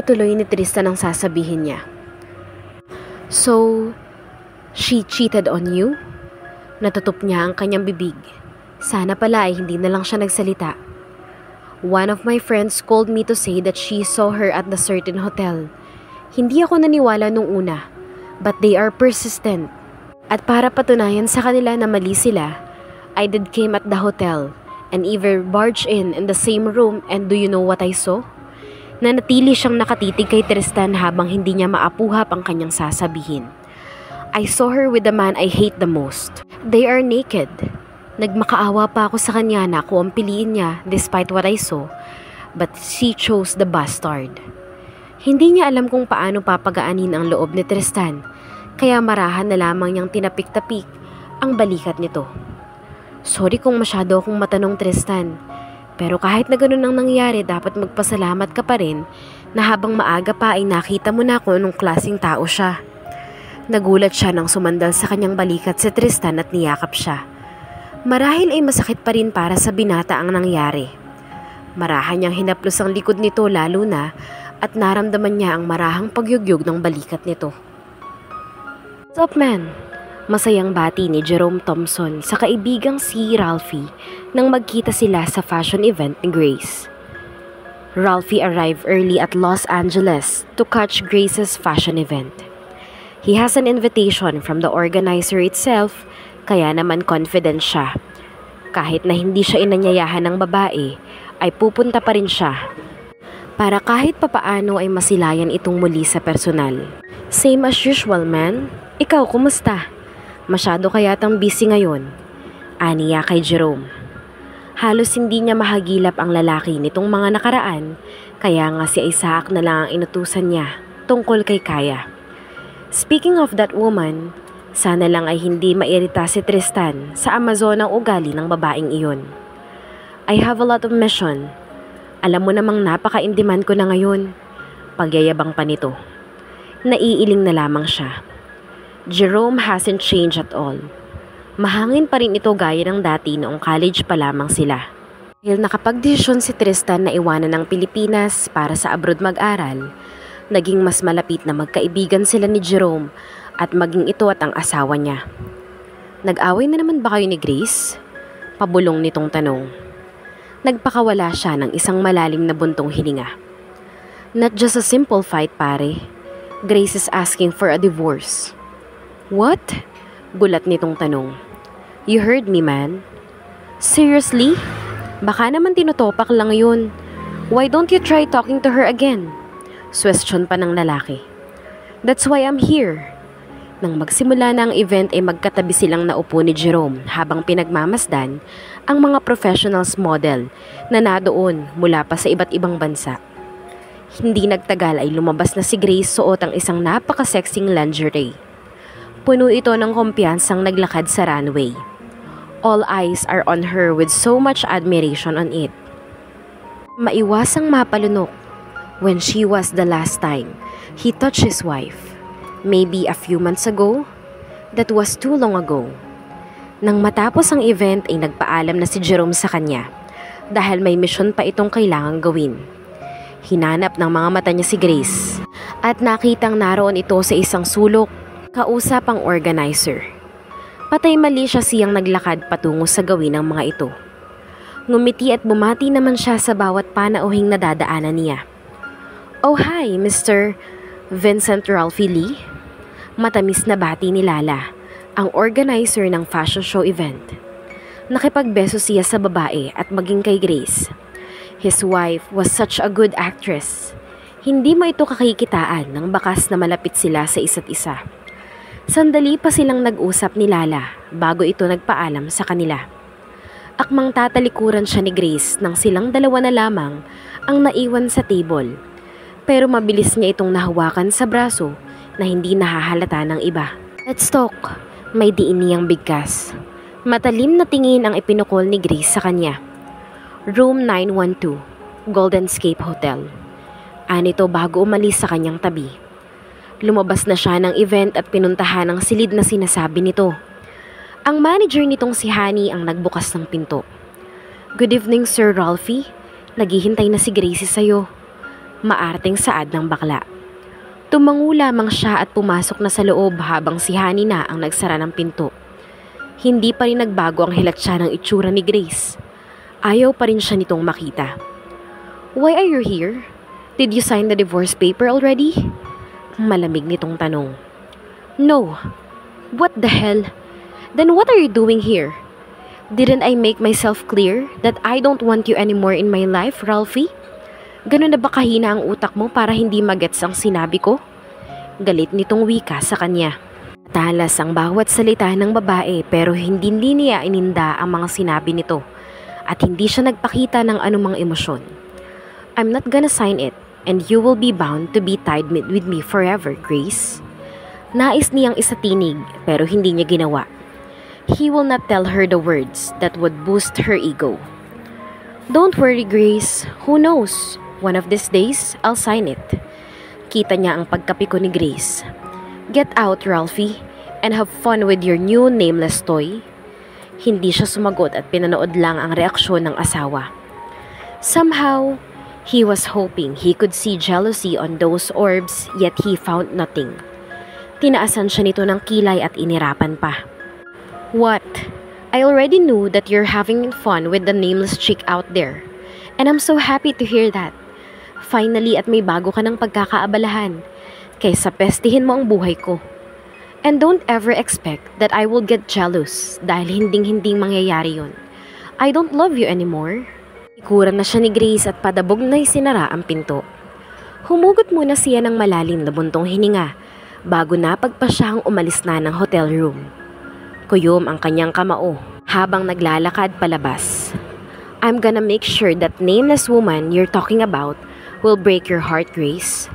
ituloy ni Tristan ang sasabihin niya. So, she cheated on you? Natutup niya ang kanyang bibig. Sana pala ay hindi na lang siya nagsalita. One of my friends called me to say that she saw her at the certain hotel. Hindi ako naniwala nung una, but they are persistent. At para patunayan sa kanila na mali sila, I did came at the hotel and even barged in the same room, and do you know what I saw? Nanatili siyang nakatitig kay Tristan habang hindi niya maapuhap ang kanyang sasabihin. I saw her with the man I hate the most. They are naked. Nagmakaawa pa ako sa kanya na ako ang piliin niya despite what I saw, but she chose the bastard. Hindi niya alam kung paano papagaanin ang loob ni Tristan, kaya marahan na lamang niyang tinapik-tapik ang balikat nito. Sorry kung masyado akong matanong, Tristan, pero kahit na ganun ang nangyari, dapat magpasalamat ka pa rin na habang maaga pa ay nakita mo na kung anong klaseng tao siya. Nagulat siya nang sumandal sa kanyang balikat si Tristan at niyakap siya. Marahil ay masakit pa rin para sa binata ang nangyari. Marahan niyang hinaplos ang likod nito lalo na at naramdaman niya ang marahang pagyugyug ng balikat nito. What's up, man? Masayang bati ni Jerome Thompson sa kaibigang si Ralphie nang magkita sila sa fashion event ni Grace. Ralphie arrived early at Los Angeles to catch Grace's fashion event. He has an invitation from the organizer itself, kaya naman confident siya. Kahit na hindi siya inanyayahan ng babae, ay pupunta pa rin siya para kahit papaano ay masilayan itong muli sa personal. Same as usual, man. Ikaw, kumusta? Masyado kayatang busy ngayon, aniya kay Jerome. Halos hindi niya mahagilap ang lalaki nitong mga nakaraan, kaya nga si Isaac na lang ang inutusan niya tungkol kay Kaya. Speaking of that woman, sana lang ay hindi mairita si Tristan sa Amazon ang ugali ng babaeng iyon. I have a lot of mission. Alam mo namang napaka-in-demand ko na ngayon. Pagyayabang pa nito. Naiiling na lamang siya. Jerome hasn't changed at all. Mahangin pa rin ito gaya ng dati noong college pa lamang sila. Dahil nakapagdesisyon si Tristan na iwanan ng Pilipinas para sa abroad mag-aral, naging mas malapit na magkaibigan sila ni Jerome at maging ito at ang asawa niya. Nag-away na naman ba kayo ni Grace? Pabulong nitong tanong. Nagpakawala siya ng isang malalim na buntong hininga. Not just a simple fight, pare. Grace is asking for a divorce. What? Gulat nitong tanong. You heard me, man. Seriously? Baka naman tinutopak lang yun. Why don't you try talking to her again? Question pa ng lalaki. That's why I'm here. Nang magsimula na ang event ay magkatabi silang naupo ni Jerome habang pinagmamasdan ang mga professionals model na nadoon mula pa sa iba't ibang bansa. Hindi nagtagal ay lumabas na si Grace suot ang isang napaka-sexing lingerie. Puno ito ng kumpiyansang naglakad sa runway. All eyes are on her with so much admiration on it. Maiwasang mapalunok. When she was the last time he touched his wife, maybe a few months ago, that was too long ago. Nang matapos ang event ay nagpaalam na si Jerome sa kanya dahil may mission pa itong kailangang gawin. Hinanap ng mga mata niya si Grace at nakitang naroon ito sa isang sulok, kausap ang organizer. Patay mali siya siyang naglakad patungo sa gawin ng mga ito. Ngumiti at bumati naman siya sa bawat panauhing nadadaanan niya. Oh hi, Mr. Vincent Ralphie Lee. Matamis na bati ni Lala, ang organizer ng fashion show event. Nakipagbeso siya sa babae at maging kay Grace. His wife was such a good actress. Hindi mo ito kakikitaan nang bakas na malapit sila sa isa't isa. Sandali pa silang nag-usap ni Lala bago ito nagpaalam sa kanila. Akmang tatalikuran siya ni Grace nang silang dalawa na lamang ang naiwan sa table. Pero mabilis niya itong nahawakan sa braso na hindi nahahalata ng iba. Let's talk. May diin niyang bigkas. Matalim na tingin ang ipinukol ni Grace sa kanya. Room 912, Golden Scape Hotel. Anito bago umalis sa kanyang tabi. Lumabas na siya ng event at pinuntahan ang silid na sinasabi nito. Ang manager nitong si Honey ang nagbukas ng pinto. Good evening, Sir Ralphie. Naghihintay na si Gracie sa'yo. Maarteng saad ng bakla. Tumango lamang siya at pumasok na sa loob habang si Honey na ang nagsara ng pinto. Hindi pa rin nagbago ang hilat siya ng itsura ni Grace. Ayaw pa rin siya nitong makita. "Why are you here? Did you sign the divorce paper already?" Malamig nitong tanong. "No." "What the hell? Then what are you doing here? Didn't I make myself clear that I don't want you anymore in my life, Ralphie? Ganun na ba kahina ang utak mo para hindi magets ang sinabi ko?" Galit nitong wika sa kanya. Talas ang bawat salita ng babae pero hindi niya ininda ang mga sinabi nito at hindi siya nagpakita ng anumang emosyon. "I'm not gonna sign it and you will be bound to be tied with me forever, Grace." Nais niyang isatinig pero hindi niya ginawa. He will not tell her the words that would boost her ego. "Don't worry, Grace. Who knows? One of these days, I'll sign it." Kita niya ang pagkapiko ni Grace. "Get out, Ralphie, and have fun with your new nameless toy." Hindi siya sumagot at pinanood lang ang reaksyon ng asawa. Somehow, he was hoping he could see jealousy on those orbs yet he found nothing. Tinaasan siya nito ng kilay at inirapan pa. "What? I already knew that you're having fun with the nameless chick out there. And I'm so happy to hear that. Finally at may bago ka ng pagkakaabalahan. Kaysa pestihin mo ang buhay ko. And don't ever expect that I will get jealous dahil hinding-hinding mangyayari yun. I don't love you anymore." Ikuran na siya ni Grace at padabog na isinara ang pinto. Humugot muna siya ng malalim na buntong hininga bago napagpa siyang umalis na ng hotel room. Kuyom ang kanyang kamao habang naglalakad palabas. "I'm gonna make sure that nameless woman you're talking about will break your heart, Grace."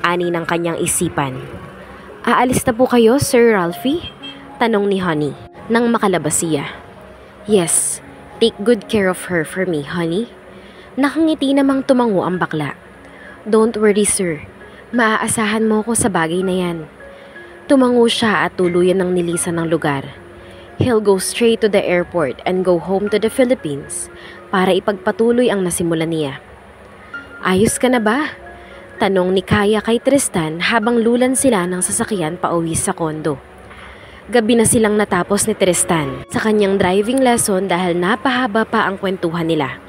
Ani ng kanyang isipan. "Aalis na po kayo, Sir Ralphie?" Tanong ni Honey nang makalabas siya. "Yes, take good care of her for me, Honey." Nakangiti namang tumango ang bakla. "Don't worry, sir. Maaasahan mo ko sa bagay na yan." Tumango siya at tuluyan ng nilisan ng lugar. He'll go straight to the airport and go home to the Philippines para ipagpatuloy ang nasimulan niya. "Ayos ka na ba?" Tanong ni Kaya kay Tristan habang lulan sila ng sasakyan pauwi sa kondo. Gabi na silang natapos ni Tristan sa kanyang driving lesson dahil napahaba pa ang kwentuhan nila.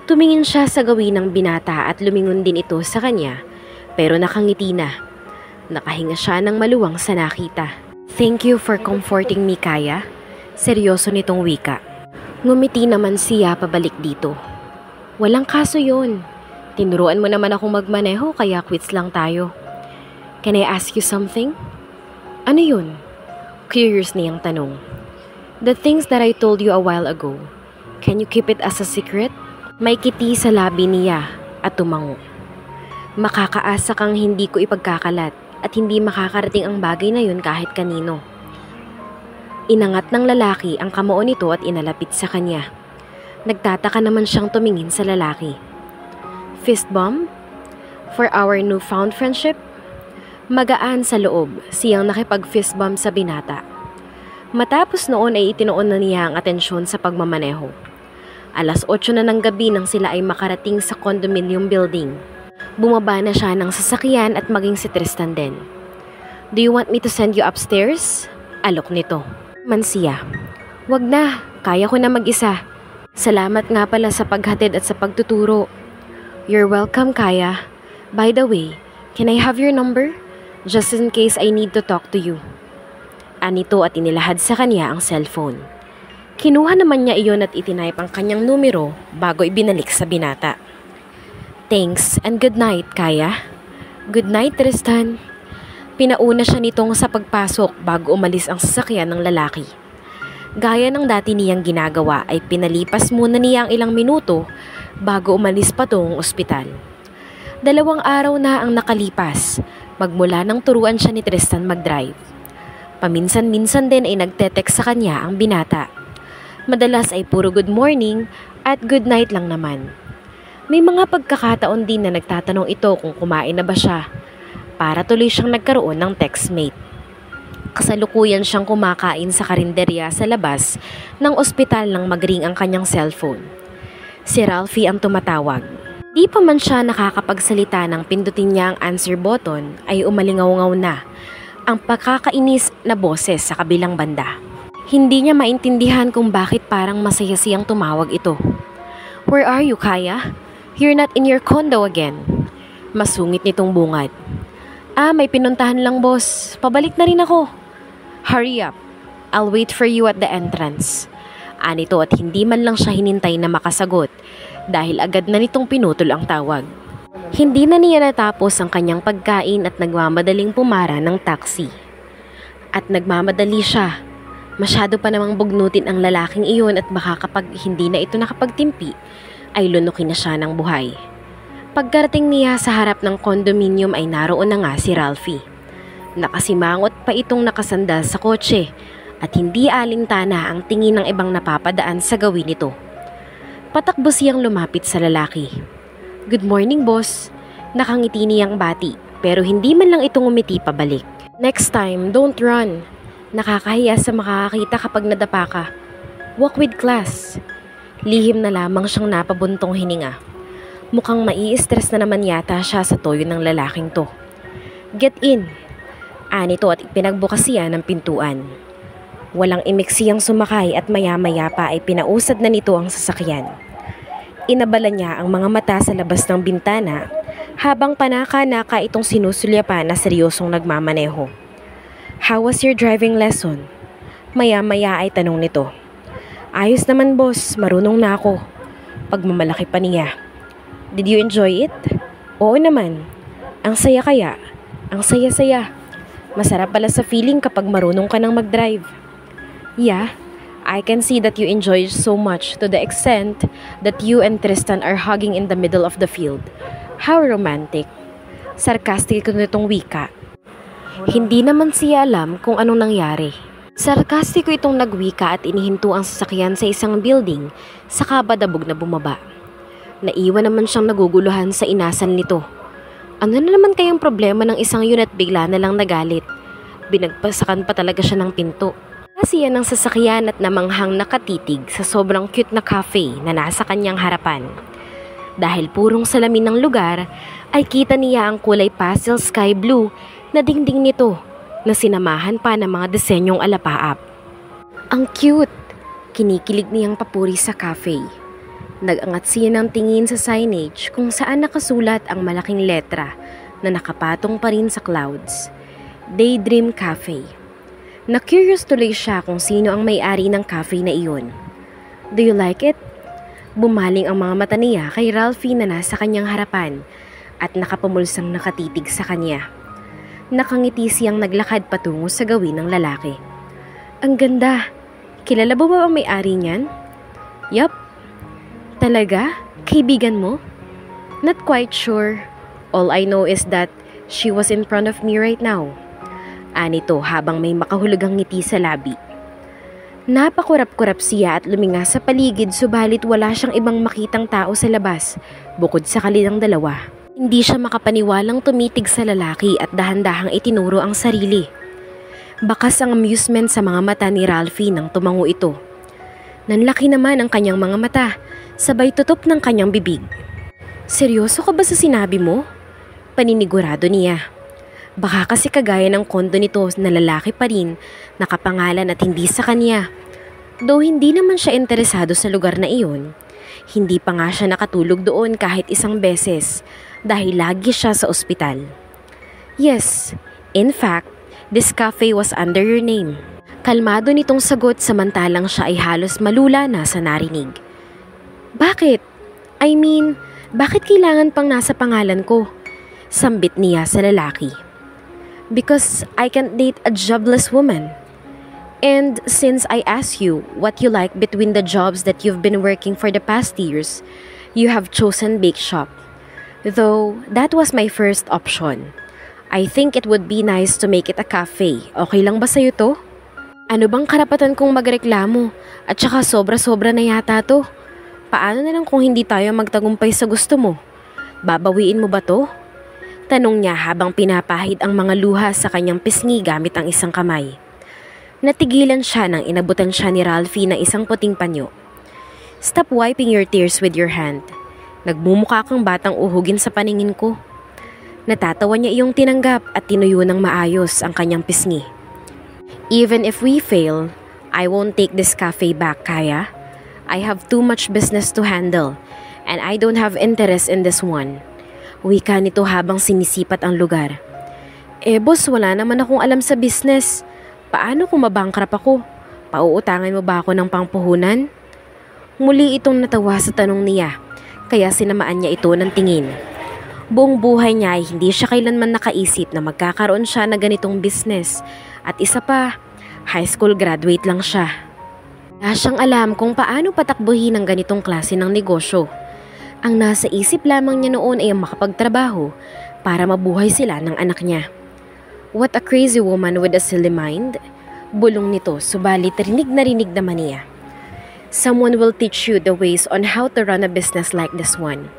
Tumingin siya sa gawin ng binata at lumingon din ito sa kanya pero nakangiti na. Nakahinga siya ng maluwang sa nakita. "Thank you for comforting me, Kaya." Seryoso nitong wika. Ngumiti naman siya pabalik dito. "Walang kaso yun. Tinuruan mo naman akong magmaneho kaya quits lang tayo." "Can I ask you something?" "Ano yun?" Curious niyang tanong. "The things that I told you a while ago, can you keep it as a secret?" May kiti sa labi niya at tumango. "Makakaasa kang hindi ko ipagkakalat at hindi makakarating ang bagay na yun kahit kanino." Inangat ng lalaki ang kamao nito at inalapit sa kanya. Nagtataka naman siyang tumingin sa lalaki. "Fist bump? For our newfound friendship?" Magaan sa loob, siyang nakipag-fist bump sa binata. Matapos noon ay itinoon na niya ang atensyon sa pagmamaneho. 8:00 na ng gabi nang sila ay makarating sa condominium building. Bumaba na siya ng sasakyan at maging si Tristan din. "Do you want me to send you upstairs?" Alok nito. Mansiya. "Wag na, kaya ko na mag-isa. Salamat nga pala sa paghatid at sa pagtuturo." "You're welcome, Kaya. By the way, can I have your number? Just in case I need to talk to you." Anito at inilahad sa kanya ang cellphone. Kinuha naman niya iyon at itinayp ang kanyang numero bago ibinalik sa binata. "Thanks and good night, Kaya." "Good night, Tristan." Pinauna siya nitong sa pagpasok bago umalis ang sasakyan ng lalaki. Gaya ng dati niyang ginagawa ay pinalipas muna niya ang ilang minuto bago umalis patungong ospital. 2 araw na ang nakalipas magmula nang turuan siya ni Tristan mag-drive. Paminsan-minsan din ay nagte-text sa kanya ang binata. Madalas ay puro good morning at good night lang naman. May mga pagkakataon din na nagtatanong ito kung kumain na ba siya para tuloy siyang nagkaroon ng textmate. Kasalukuyan siyang kumakain sa karinderya sa labas ng ospital nang magring ang kanyang cellphone. Si Ralphie ang tumatawag. Di pa man siya nakakapagsalita ng pindutin niya ang answer button ay umalingaw-ngaw na ang pagkakainis na boses sa kabilang banda. Hindi niya maintindihan kung bakit parang masaya siyang tumawag ito. "Where are you, Kaya? You're not in your condo again." Masungit nitong bungad. May pinuntahan lang, boss. Pabalik na rin ako." "Hurry up. I'll wait for you at the entrance." Anito at hindi man lang siya hinintay na makasagot dahil agad na nitong pinutol ang tawag. Hindi na niya natapos ang kanyang pagkain at nagmamadaling pumara ng taxi. At nagmamadali siya. Masyado pa namang bugnutin ang lalaking iyon at baka kapag hindi na ito nakapagtimpi, ay lunukin na siya ng buhay. Pagkarating niya sa harap ng condominium ay naroon na nga si Ralphie. Nakasimangot pa itong nakasandal sa kotse at hindi alintana ang tingin ng ibang napapadaan sa gawin nito. Patakbo siyang lumapit sa lalaki. "Good morning, boss." Nakangiti niyang bati pero hindi man lang itong umiti pabalik. "Next time, don't run. Nakakahiya sa makakakita kapag nadapa ka. Walk with class." Lihim na lamang siyang napabuntong hininga. Mukhang mai-stress na naman yata siya sa toyo ng lalaking to. "Get in." Anito at ipinagbukas siya ng pintuan. Walang imik siyang sumakay at maya-maya pa ay pinausad na nito ang sasakyan. Inabala niya ang mga mata sa labas ng bintana habang panaka-naka itong sinusulyapan na seryosong nagmamaneho. "How was your driving lesson?" Maya-maya ay tanong nito. "Ayos naman, boss. Marunong na ako." Pagmamalaki pa niya. "Did you enjoy it?" "Oo naman." "Ang saya kaya?" "Ang saya-saya. Masarap pala sa feeling kapag marunong ka nang mag-drive." "Yeah, I can see that you enjoy so much to the extent that you and Tristan are hugging in the middle of the field. How romantic." Sarcastic nitong wika. Hindi naman siya alam kung anong nangyari. Sarkastiko itong nagwika at inihinto ang sasakyan sa isang building saka badabog na bumaba. Naiwan naman siyang naguguluhan sa inasal nito. Ano na naman kayang problema ng isang yun at bigla na lang nagalit? Binagpasakan pa talaga siya ng pinto. Kasi yan ang sasakyan at namanghang nakatitig sa sobrang cute na cafe na nasa kanyang harapan. Dahil purong salamin ng lugar, ay kita niya ang kulay pastel sky blue na dingding nito na sinamahan pa ng mga disenyong alapaap. Ang cute! Kinikilig niyang papuri sa cafe. Nag-angat siya ng tingin sa signage kung saan nakasulat ang malaking letra na nakapatong pa rin sa clouds. Daydream Cafe. Na-curious tuloy siya kung sino ang may-ari ng cafe na iyon. "Do you like it?" Bumaling ang mga mata niya kay Ralphie na nasa kanyang harapan at nakapamulsang nakatitig sa kanya. Nakangiti siyang naglakad patungo sa gawin ng lalaki. "Ang ganda! Kilala mo ba ang may-ari niyan?" "Yup." "Talaga? Kaibigan mo?" "Not quite sure. All I know is that she was in front of me right now." Anito habang may makahulugang ngiti sa labi. Napakurap-kurap siya at luminga sa paligid subalit wala siyang ibang makitang tao sa labas bukod sa kanilang dalawa. Hindi siya makapaniwalang tumitig sa lalaki at dahan-dahang itinuro ang sarili. Bakas ang amusement sa mga mata ni Ralphie nang tumango ito. Nanlaki naman ang kanyang mga mata, sabay tutok ng kanyang bibig. "Seryoso ka ba sa sinabi mo?" Paninigurado niya. Baka kasi kagaya ng kondo nito na lalaki pa rin, nakapangalan at hindi sa kanya. Though hindi naman siya interesado sa lugar na iyon, hindi pa nga siya nakatulog doon kahit isang beses dahil lagi siya sa ospital. "Yes, in fact, this cafe was under your name." Kalmado nitong sagot samantalang siya ay halos malula na sa narinig. "Bakit? I mean, bakit kailangan pang nasa pangalan ko?" Sambit niya sa lalaki. "Because I can't date a jobless woman. And since I asked you what you like between the jobs that you've been working for the past years, you have chosen bake shop. Though that was my first option. I think it would be nice to make it a cafe. Okay lang ba sa'yo to?" "Ano bang karapatan kong magreklamo? At saka sobra-sobra na yata to. Paano na lang kung hindi tayo magtagumpay sa gusto mo? Babawiin mo ba to?" Tanong niya habang pinapahid ang mga luha sa kanyang pisngi gamit ang isang kamay. Natigilan siya nang inabutan siya ni Ralphie ng isang puting panyo. "Stop wiping your tears with your hand. Nagmumukha kang batang uhugin sa paningin ko. Natatawa niya iyong tinanggap at tinuyo ng maayos ang kanyang pisngi. Even if we fail, I won't take this cafe back, Kaya. I have too much business to handle and I don't have interest in this one. Wika nito habang sinisipat ang lugar. Boss, wala naman akong alam sa business. Paano kung mabankrupt ako? Pauutangan mo ba ako ng pangpuhunan? Muli itong natawa sa tanong niya, kaya sinamaan niya ito ng tingin. Buong buhay niya ay hindi siya kailanman nakaisip na magkakaroon siya ng ganitong business. At isa pa, high school graduate lang siya. Wala siyang alam kung paano patakbuhin ang ganitong klase ng negosyo. Ang nasa isip lamang niya noon ay makapagtrabaho para mabuhay sila ng anak niya. What a crazy woman with a silly mind. Bulong nito, subalit rinig na rinig naman niya. Someone will teach you the ways on how to run a business like this one.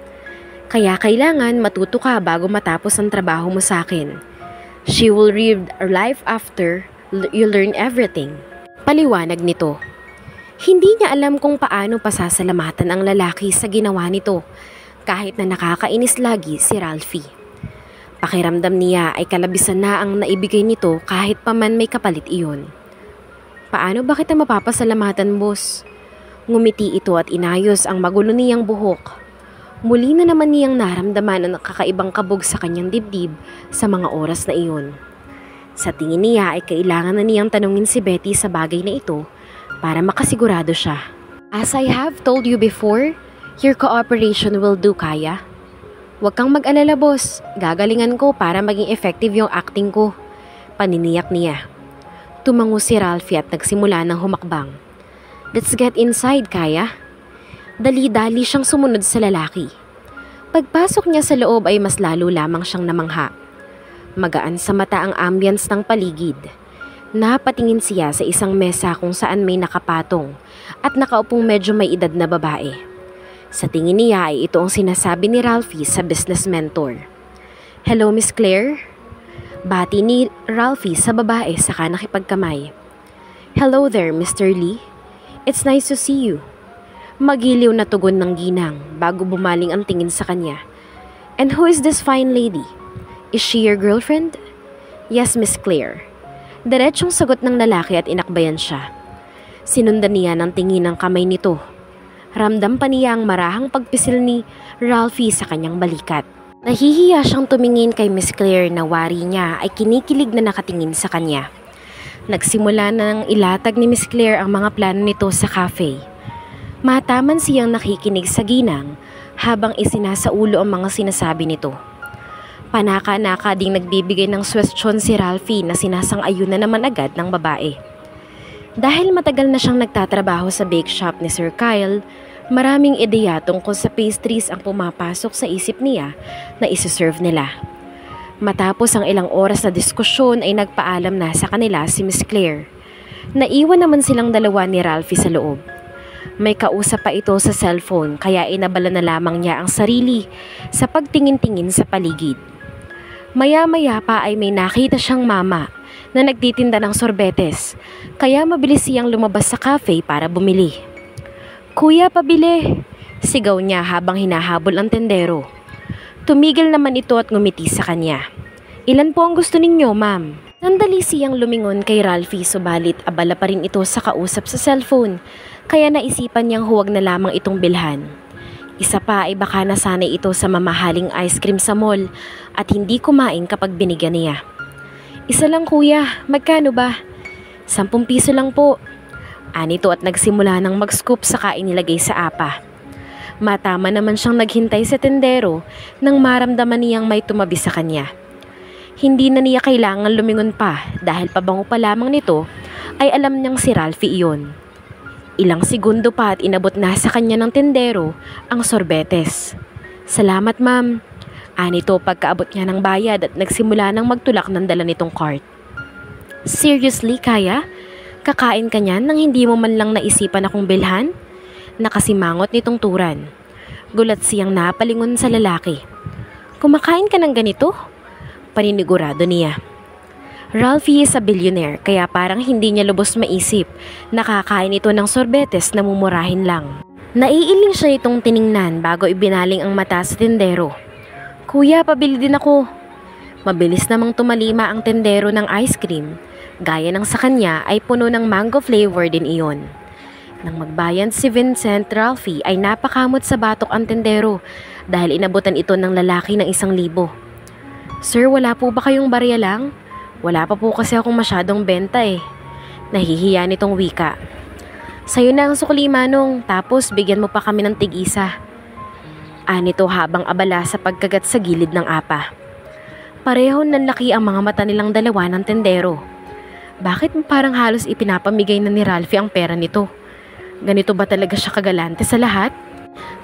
Kaya kailangan matuto ka bago matapos ang trabaho mo sa akin. She will live a life after you learn everything. Paliwanag nito. Hindi niya alam kung paano pasasalamatan ang lalaki sa ginawa nito, kahit na nakakainis lagi si Ralphie. Pakiramdam niya ay kalabisan na ang naibigay nito kahit pa man may kapalit iyon. Paano ba kita mapapasalamatan, boss? Ngumiti ito at inayos ang magulo niyang buhok. Muli na naman niyang naramdaman ang kakaibang kabog sa kanyang dibdib sa mga oras na iyon. Sa tingin niya ay kailangan na niyang tanungin si Betty sa bagay na ito para makasigurado siya. As I have told you before, your cooperation will do, Kaya. Huwag kang mag-alala, boss. Gagalingan ko para maging effective yung acting ko. Paniniyak niya. Tumango si Ralphie at nagsimula ng humakbang. Let's get inside, Kaya. Dali-dali siyang sumunod sa lalaki. Pagpasok niya sa loob ay mas lalo lamang siyang namangha. Magaan sa mata ang ambience ng paligid. Napatingin siya sa isang mesa kung saan may nakapatong at nakaupong medyo may edad na babae. Sa tingin niya ay ito ang sinasabi ni Ralphie sa business mentor. Hello, Miss Claire? Bati ni Ralphie sa babae saka nakipagkamay. Hello there, Mr. Lee. It's nice to see you. Magiliw na tugon ng ginang bago bumaling ang tingin sa kanya. And who is this fine lady? Is she your girlfriend? Yes, Miss Claire. Diretsong sagot ng lalaki at inakbayan siya. Sinundan niya ng tingin ng kamay nito. Ramdam pa niya ang marahang pagpisil ni Ralphie sa kanyang balikat. Nahihiya siyang tumingin kay Miss Claire na wari niya ay kinikilig na nakatingin sa kanya. Nagsimula na ng ilatag ni Miss Claire ang mga plano nito sa cafe. Mataman siyang nakikinig sa ginang habang isinasaulo ang mga sinasabi nito. Panaka-naka ding nagbibigay ng suwestyon si Ralphie na sinasang-ayon na naman agad ng babae. Dahil matagal na siyang nagtatrabaho sa bake shop ni Sir Kyle, maraming ideya tungkol sa pastries ang pumapasok sa isip niya na isi-serve nila. Matapos ang ilang oras na diskusyon ay nagpaalam na sa kanila si Miss Claire. Naiwan naman silang dalawa ni Ralphie sa loob. May kausap pa ito sa cellphone kaya inabala na lamang niya ang sarili sa pagtingin-tingin sa paligid. Maya-maya pa ay may nakita siyang mama na nagtitinda ng sorbetes kaya mabilis siyang lumabas sa cafe para bumili. Kuya, pabili! Sigaw niya habang hinahabol ang tendero. Tumigil naman ito at ngumiti sa kanya. Ilan po ang gusto ninyo, ma'am? Nandali siyang lumingon kay Ralphie subalit abala pa rin ito sa kausap sa cellphone kaya naisipan niyang huwag na lamang itong bilhan. Isa pa ay baka nasanay ito sa mamahaling ice cream sa mall at hindi kumain kapag binigyan niya. Isa lang kuya, magkano ba? 10 piso lang po. Anito at nagsimula ng mag-scoop saka inilagay sa apa. Matama naman siyang naghintay sa tendero nang maramdaman niyang may tumabi sa kanya. Hindi na niya kailangan lumingon pa dahil pabango pa lamang nito ay alam niyang si Ralphie iyon. Ilang segundo pa at inabot na sa kanya ng tendero ang sorbetes. Salamat ma'am. Anito pagkaabot niya ng bayad at nagsimula ng magtulak ng dala nitong cart. Seriously, Kaya? Kakain ka niyan nang hindi mo man lang naisipan akong bilhan? Nakasimangot nitong turan. Gulat siyang napalingon sa lalaki. Kumakain ka ng ganito? Paninigurado niya. Ralphie is a billionaire kaya parang hindi niya lubos maisip. Nakakain ito ng sorbetes na mumurahin lang. Naiiling siya nitong tiningnan bago ibinaling ang mata sa tendero. Kuya, pabili din ako. Mabilis namang tumalima ang tendero ng ice cream. Gaya ng sa kanya ay puno ng mango flavor din iyon. Nang magbayan si Vincent Ralphie ay napakamot sa batok ang tendero dahil inabutan ito ng lalaki ng 1,000. Sir, wala po ba kayong barya lang? Wala pa po kasi akong masyadong benta eh. Nahihiya nitong wika. Sa'yo na ang sukli, Manong, tapos bigyan mo pa kami ng tig-isa. Anito habang abala sa pagkagat sa gilid ng apa. Pareho nanlaki ang mga mata nilang dalawa ng tendero. Bakit parang halos ipinapamigay na ni Ralphie ang pera nito? Ganito ba talaga siya kagalante sa lahat?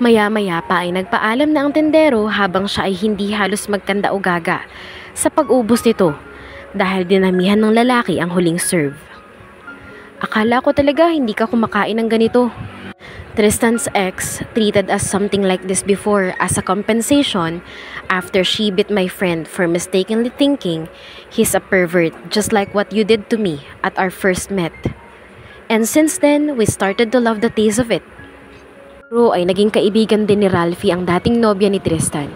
Maya-maya pa ay nagpaalam na ang tendero habang siya ay hindi halos magkanda o gaga sa pag-ubos nito dahil dinamihan ng lalaki ang huling serve. Akala ko talaga hindi ka kumakain ng ganito. Tristan's ex treated us something like this before as a compensation after she bit my friend for mistakenly thinking he's a pervert just like what you did to me at our first met. And since then, we started to love the taste of it. Ro ay naging kaibigan din ni Ralphie ang dating nobya ni Tristan.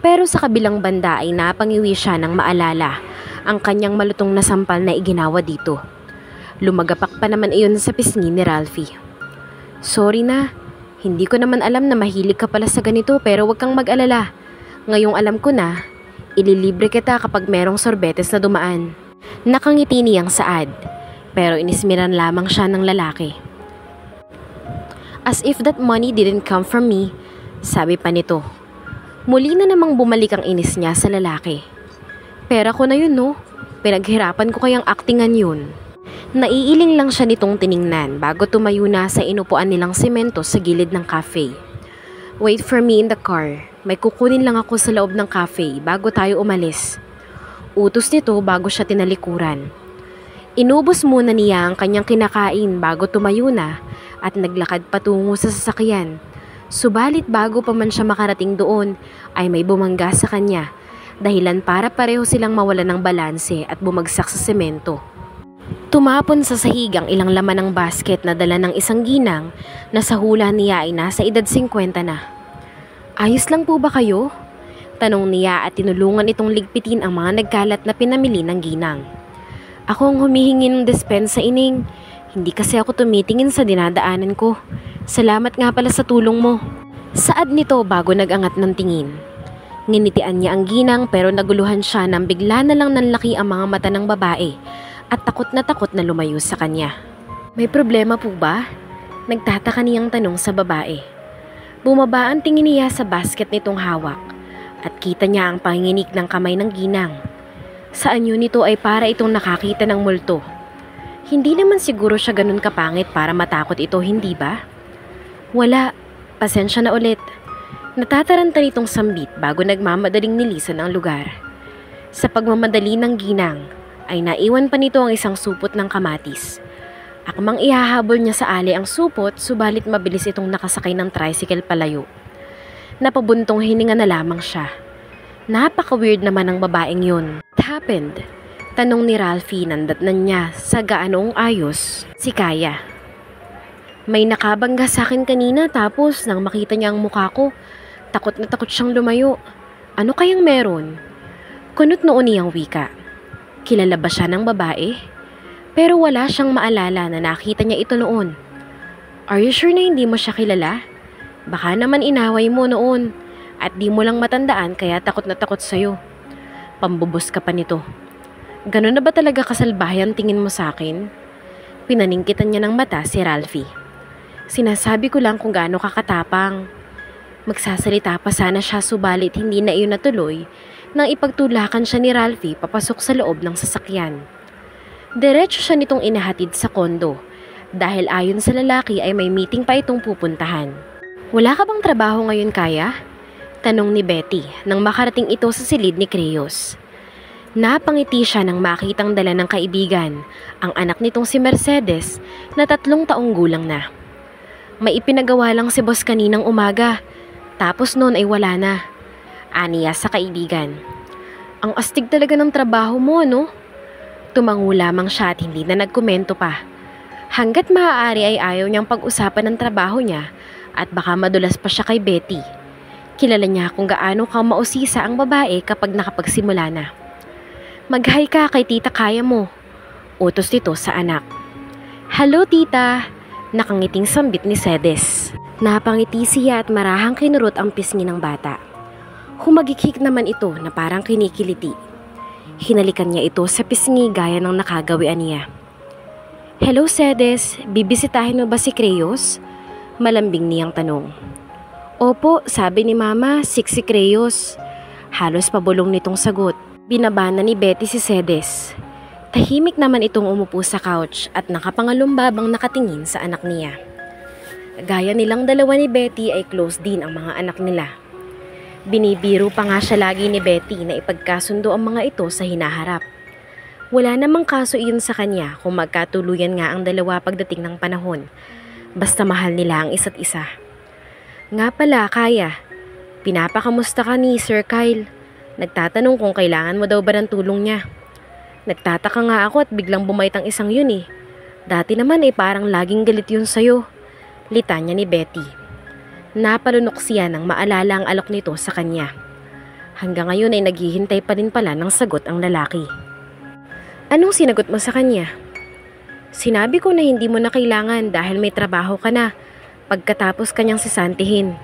Pero sa kabilang banda ay napangiwi siya ng maalala ang kanyang malutong na sampal na iginawa dito. Lumagapak pa naman iyon sa pisngi ni Ralphie. Sorry na, hindi ko naman alam na mahilig ka pala sa ganito pero wag kang mag-alala. Ngayong alam ko na, ililibre kita kapag merong sorbetes na dumaan. Nakangiti niyang saad, pero inismiran lamang siya ng lalaki. As if that money didn't come from me, sabi pa nito. Muli na namang bumalik ang inis niya sa lalaki. Pera ko na yun no, pinaghirapan ko kayang aktingan yun. Naiiling lang siya nitong tiningnan bago tumayo na sa inupuan nilang semento sa gilid ng cafe. Wait for me in the car. May kukunin lang ako sa loob ng cafe bago tayo umalis. Utos nito bago siya tinalikuran. Inubos muna niya ang kanyang kinakain bago tumayo na at naglakad patungo sa sasakyan. Subalit bago pa man siya makarating doon ay may bumangga sa kanya, dahilan para pareho silang mawalan ng balanse at bumagsak sa semento. Tumapon sa sahig ang ilang laman ng basket na dala ng isang ginang na sa hula niya ay nasa edad 50 na. Ayos lang po ba kayo? Tanong niya at tinulungan itong ligpitin ang mga nagkalat na pinamili ng ginang. Ako ang humihingi ng despensa, ining. Hindi kasi ako tumitingin sa dinadaanan ko. Salamat nga pala sa tulong mo. Saad nito bago nagangat ng tingin. Nginitian niya ang ginang pero naguluhan siya nang bigla na lang nanlaki ang mga mata ng babae at takot na lumayo sa kanya. May problema po ba? Nagtataka niyang tanong sa babae. Bumaba ang tingin niya sa basket nitong hawak at kita niya ang panginginig ng kamay ng ginang. Sa anyo nito ay para itong nakakita ng multo. Hindi naman siguro siya ganun kapangit para matakot ito, hindi ba? Wala, pasensya na ulit. Natataranta nitong sambit bago nagmamadaling nilisan ang lugar. Sa pagmamadali ng ginang, ay naiwan pa nito ang isang supot ng kamatis. Akmang ihahabol niya sa ali ang supot, subalit mabilis itong nakasakay ng tricycle palayo. Napabuntong hininga na lamang siya. Napaka-weird naman ng babaeng yun. What happened? Tanong ni Ralphie nandatnan niya sa gaanong ayos si Kaya. May nakabangga sa akin kanina tapos nang makita niya ang mukha ko, takot na takot siyang lumayo. Ano kayang meron? Kunot noon niyang wika. Kilala ba siya ng babae? Pero wala siyang maalala na nakita niya ito noon. Are you sure na hindi mo siya kilala? Baka naman inaway mo noon at di mo lang matandaan kaya takot na takot sa'yo. Pambubos ka pa nito. Ganon na ba talaga kasalbahan tingin mo sa akin? Pinaningkitan niya ng mata si Ralphie. Sinasabi ko lang kung gaano kakatapang. Magsasalita pa sana siya subalit hindi na iyon natuloy nang ipagtulakan siya ni Ralphie papasok sa loob ng sasakyan. Diretso siya nitong inahatid sa kondo dahil ayon sa lalaki ay may meeting pa itong pupuntahan. Wala ka bang trabaho ngayon, Kaya? Tanong ni Betty nang makarating ito sa silid ni Creos. Napangiti siya nang makitang dala ng kaibigan ang anak nitong si Mercedes na 3 taong gulang na. May ipinagawa lang si boss kaninang umaga, tapos noon ay wala na. Aniya sa kaibigan. Ang astig talaga ng trabaho mo, no? Tumango lamang siya at hindi na nagkomento pa. Hanggat maaari ay ayaw niyang pag-usapan ng trabaho niya At baka madulas pa siya kay Betty. Kilala niya kung gaano ka mausisa ang babae kapag nakapagsimula na. Mag-hi ka kay tita Kaya mo. Utos nito sa anak. Hello tita! Nakangiting sambit ni Cedes. Napangiti siya at marahang kinurot ang pisngi ng bata. Humagikik naman ito na parang kinikiliti. Hinalikan niya ito sa pisngi gaya ng nakagawian niya. Hello Cedes, bibisitahin mo ba si Creyos? Malambing niyang tanong. Opo, sabi ni Mama, 6 si Creyos. Halos pabulong nitong sagot. Binabana ni Betty si Cedes. Tahimik naman itong umupo sa couch at nakapangalumbabang nakatingin sa anak niya. Gaya nilang dalawa ni Betty ay close din ang mga anak nila. Binibiro pa nga siya lagi ni Betty na ipagkasundo ang mga ito sa hinaharap. Wala namang kaso iyon sa kanya kung magkatuluyan nga ang dalawa pagdating ng panahon. Basta mahal nila ang isa't isa. Nga pala, Kaya, pinapakamusta ka ni Sir Kyle? Nagtatanong kung kailangan mo daw ba ng tulong niya. Nagtataka nga ako at biglang bumait ang isang yun eh. Dati naman parang laging galit yun sa'yo. Litanya ni Betty. Napalunok siya nang maalala ang alok nito sa kanya. Hanggang ngayon ay naghihintay pa rin pala ng sagot ang lalaki. Anong sinagot mo sa kanya? Sinabi ko na hindi mo na kailangan dahil may trabaho ka na pagkatapos kanyang sisantihin.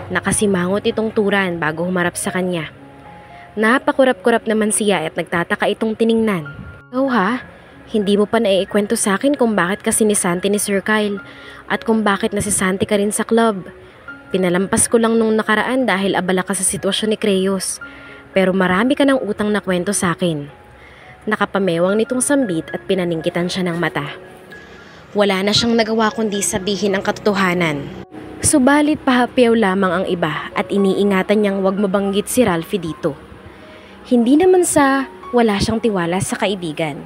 Nakasimangot itong turan bago humarap sa kanya. Napakurap-kurap naman siya at nagtataka itong tiningnan. Oh ha? Hindi mo pa naiikwento sa akin kung bakit ka sinisanti ni Sir Kyle at kung bakit nasisanti ka rin sa club. Pinalampas ko lang nung nakaraan dahil abala ka sa sitwasyon ni Creyos. Pero marami ka ng utang na kwento sa akin. Nakapamewang nitong sambit at pinaningkitan siya ng mata. Wala na siyang nagawa kundi sabihin ang katotohanan. Subalit pahapiyaw lamang ang iba at iniingatan niyang wag mabanggit si Ralphie dito. Hindi naman sa wala siyang tiwala sa kaibigan.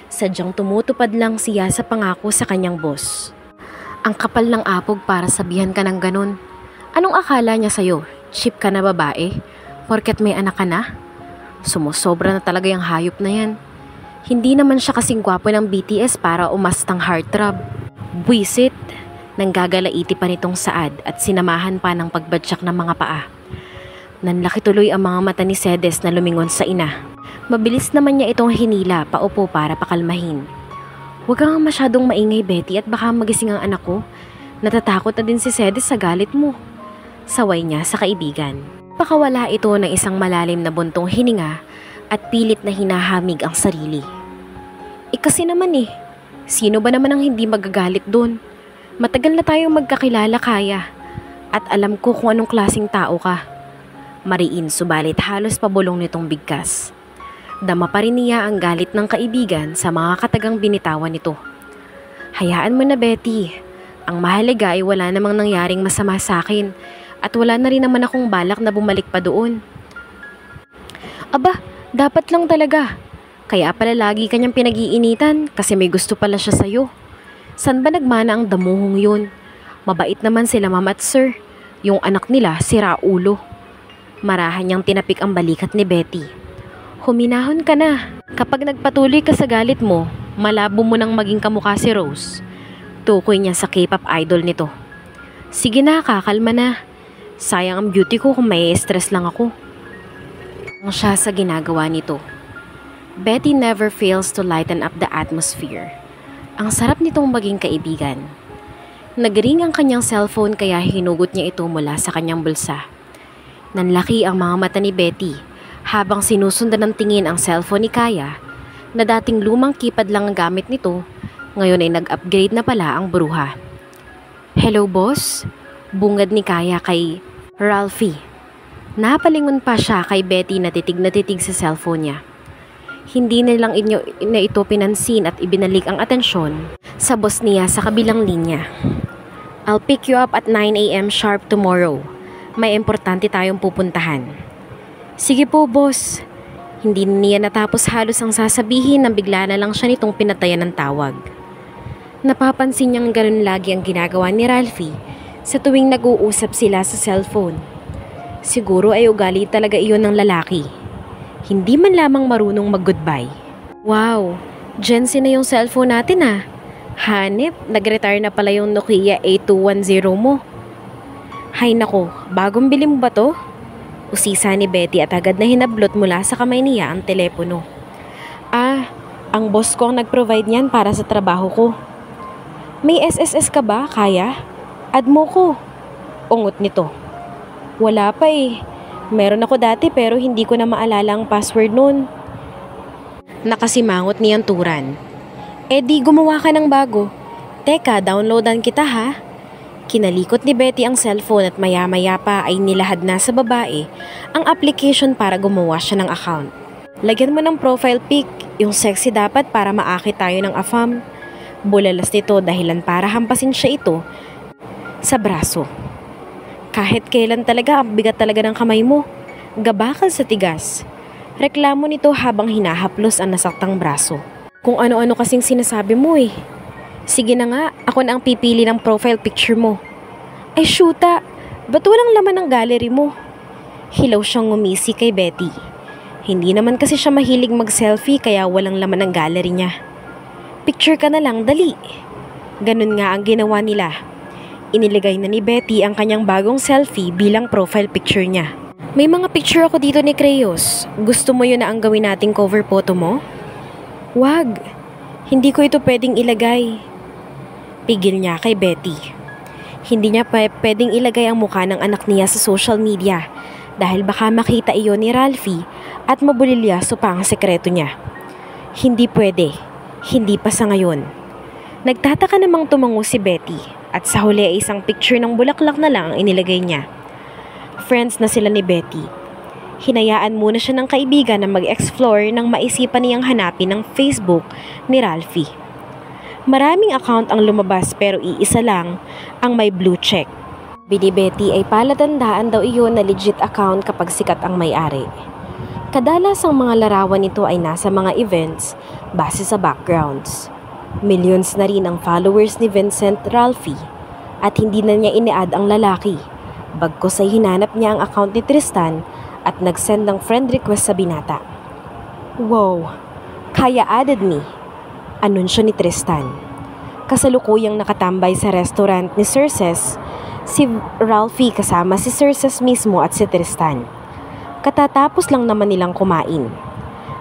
Sadyang tumutupad lang siya sa pangako sa kanyang boss. Ang kapal ng apog para sabihan ka ng ganun. Anong akala niya sa'yo? Cheap ka na babae? Porket may anak ka na? Sumusobra na talaga yung hayop na yan. Hindi naman siya kasing gwapo ng BTS para umastang heartthrob. Buisit, nanggagalaiti pa nitong Saad at sinamahan pa ng pagbadyak ng mga paa. Nanlaki tuloy ang mga mata ni Cedes na lumingon sa ina. Mabilis naman niya itong hinila paupo para pakalmahin. Huwag kang masyadong maingay Betty at baka magising ang anak ko. Natatakot na din si Cedes sa galit mo. Saway niya sa kaibigan. Pakawala ito ng isang malalim na buntong hininga at pilit na hinahamig ang sarili. Kasi naman sino ba naman ang hindi magagalit doon? Matagal na tayong magkakilala Kaya at alam ko kung anong klaseng tao ka. Mariin subalit halos pabulong nitong bigkas. Dama pa rin niya ang galit ng kaibigan sa mga katagang binitawan nito. Hayaan mo na Betty, ang mahalaga ay wala namang nangyaring masama sa akin at wala na rin naman akong balak na bumalik pa doon. Aba, dapat lang talaga. Kaya pala lagi kanyang pinag-iinitan kasi may gusto pala siya sa'yo. San ba nagmana ang damuhong yun? Mabait naman sila mama at sir. Yung anak nila, si Raulo. Marahan niyang tinapik ang balikat ni Betty. Huminahon ka na. Kapag nagpatuloy ka sa galit mo, malabo mo nang maging kamukha si Rose. Tukoy niya sa K-pop idol nito. Sige na, kakalma na. Sayang ang beauty ko kung may stress lang ako. Ang siya sa ginagawa nito. Betty never fails to lighten up the atmosphere. Ang sarap nitong maging kaibigan. Nagring ang kanyang cellphone kaya hinugot niya ito mula sa kanyang bulsa. Nanlaki ang mga mata ni Betty habang sinusundan ng tingin ang cellphone ni Kaya na dating lumang keypad lang ang gamit nito, ngayon ay nag-upgrade na pala ang bruha. Hello boss? Bungad ni Kaya kay Ralphie. Napalingon pa siya kay Betty na titig sa cellphone niya. Hindi na lang na ito pinansin at ibinalik ang atensyon sa boss niya sa kabilang linya. I'll pick you up at 9 AM sharp tomorrow. May importante tayong pupuntahan. Sige po boss. Hindi niya natapos halos ang sasabihin nang bigla na lang siya nitong pinatayan ng tawag. Napapansin niyang ganun lagi ang ginagawa ni Ralphie sa tuwing nag-uusap sila sa cellphone. Siguro ay ugali talaga iyon ng lalaki. Hindi man lamang marunong mag-goodbye. Wow, Jensen na yung cellphone natin ah. Hanep, nag-retire na pala yung Nokia 8210 mo. Hay nako, bagong bili mo ba to? Usisa ni Betty at agad na hinablot mula sa kamay niya ang telepono. Ang boss ko ang nag-provide niyan para sa trabaho ko. May SSS ka ba, Kaya? Add mo ko. Ungot nito. Wala pa eh. Meron ako dati pero hindi ko na maalala ang password nun. Nakasimangot niyang turan. Di gumawa ka ng bago. Teka, downloadan kita ha. Kinalikot ni Betty ang cellphone at maya-maya pa ay nilahad na sa babae ang application para gumawa siya ng account. Lagyan mo ng profile pic, yung sexy dapat para maakit tayo ng afam. Bulalas nito dahilan para hampasin siya ito sa braso. Kahit kailan talaga ang bigat talaga ng kamay mo. Gabakal sa tigas. Reklamo nito habang hinahaplos ang nasaktang braso. Kung ano-ano kasing sinasabi mo eh. Sige na nga, ako na ang pipili ng profile picture mo. Ay shoota, ba't walang laman ng gallery mo? Hilaw siyang ngumisi kay Betty. Hindi naman kasi siya mahilig mag-selfie kaya walang laman ng gallery niya. Picture ka na lang, dali. Ganun nga ang ginawa nila. Iniligay na ni Betty ang kanyang bagong selfie bilang profile picture niya. May mga picture ako dito ni Crayos. Gusto mo yun na ang gawin nating cover photo mo? Wag, hindi ko ito pwedeng ilagay. Pigil niya kay Betty. Hindi niya pwedeng ilagay ang mukha ng anak niya sa social media dahil baka makita iyon ni Ralphie at mabulilyaso pa ang sekreto niya. Hindi pwede, hindi pa sa ngayon. Nagtataka namang tumango si Betty at sa huli ay isang picture ng bulaklak na lang ang inilagay niya. Friends na sila ni Betty. Hinayaan muna siya ng kaibigan na mag-explore nang maisipan niyang hanapin ang Facebook ni Ralphie. Maraming account ang lumabas pero iisa lang ang may blue check. Bini Betty ay palatandaan daw iyon na legit account kapag sikat ang may-ari. Kadalas ang mga larawan nito ay nasa mga events base sa backgrounds. Millions na rin ang followers ni Vincent Ralphie at hindi na niya ini-add ang lalaki. Bagkus ay hinanap niya ang account ni Tristan at nag-send ng friend request sa binata. Wow, Kaya added me. Anunsyo ni Tristan. Kasalukuyang nakatambay sa restaurant ni Circes, si Ralphie kasama si Circes mismo at si Tristan. Katatapos lang naman nilang kumain.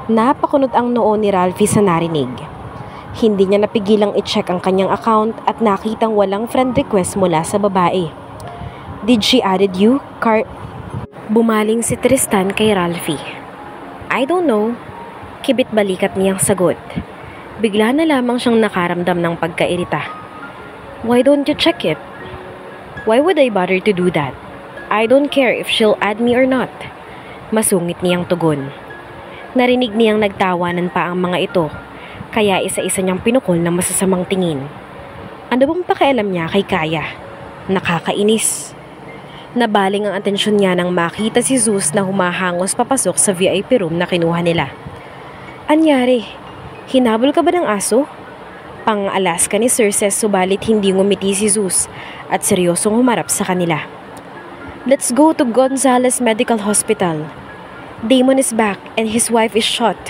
Napakunot ang noo ni Ralphie sa narinig. Hindi niya napigilang i-check ang kanyang account at nakitang walang friend request mula sa babae. Did she added you, Bumaling si Tristan kay Ralphie. I don't know. Kibit balikat niyang sagot. Bigla na lamang siyang nakaramdam ng pagkairita. Why don't you check it? Why would I bother to do that? I don't care if she'll add me or not. Masungit niyang tugon. Narinig niyang nagtawanan pa ang mga ito, kaya isa-isa niyang pinukol ng masasamang tingin. Ano bang pakialam niya kay Kaya? Nakakainis. Nabaling ang atensyon niya nang makita si Zeus na humahangos papasok sa VIP room na kinuha nila. Anyari? Hinabol ka ba ng aso? Pang-alas ka ni Circes subalit hindi ngumiti si Zeus at seryosong humarap sa kanila. Let's go to Gonzales Medical Hospital. Damon is back and his wife is shot.